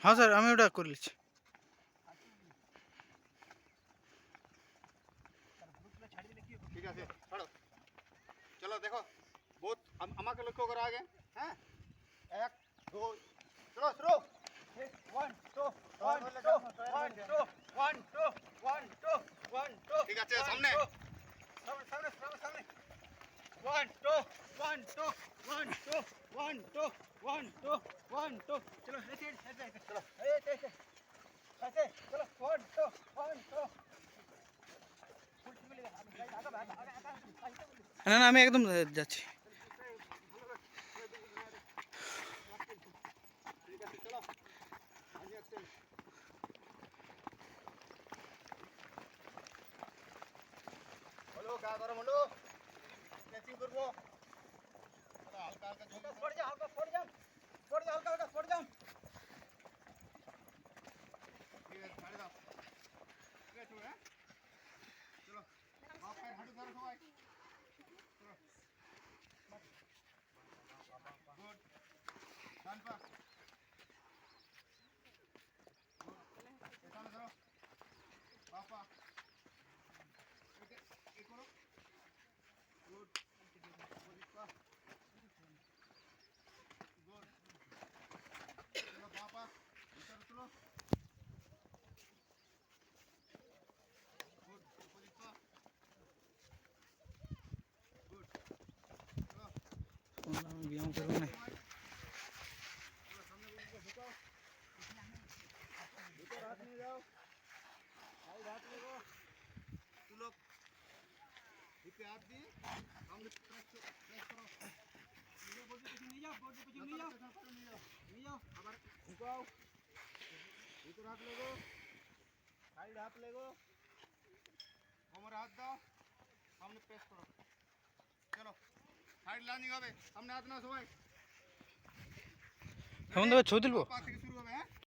हाँ सर আমি ওটা করে নিচ্ছি। ঠিক আছে ছাড়ো। চলো দেখো বহুত আমাকে লক্ষ্য করো আগে। হ্যাঁ 1 2 চলো শুরু। 1 2 1 2 1 2 1 2 1 2 1 2 ঠিক আছে সামনে সামনে সামনে সামনে সামনে 1 2 1 2 1 2 1 2 1 2 1 2 চলো ऐसे ऐसे চলো ऐसे ऐसे ऐसे चलो 1 2 1 2 না না আমি একদম যাচ্ছি। ঠিক আছে চলো আগে আসছে বলো কা করো বলো স্ট্রেচিং করব হালকা হালকা ঝুঁকে পড় যা হালকা পড় যা পড় যা হালকা হালকা পড় যা ঠিক আছে ছাড়ে দাও ঠিক আছে হ্যাঁ চলো বাপ পায়ের হাঁটু ধরো সবাই চলো গুড ডান পা এখানে ধরো বাপা এই করো গুড পা গুড চলো বাপা ভিতরে চলো গুড পা গুড চলো আমি ব্যায়াম করবো না। चलो सामने को झुकाओ भीतर हाथ नहीं जाओ साइड हाथ ले गो तू लोग हिप पे हाथ दिए सामने प्रेस करो ये बॉडी पीछे नहीं जाओ बॉडी पीछे नहीं जाओ नहीं जाओ আবার झुकाओ भीतर हाथ ले गो साइड हाथ ले गो কোমরে হাত দাও সামনে প্রেস করো চলো সাইড লাঞ্জিং হবে সামনে হাত নাও সবাই এখন থেকে ছবি তুলবো। পা থেকে শুরু হবে হ্যাঁ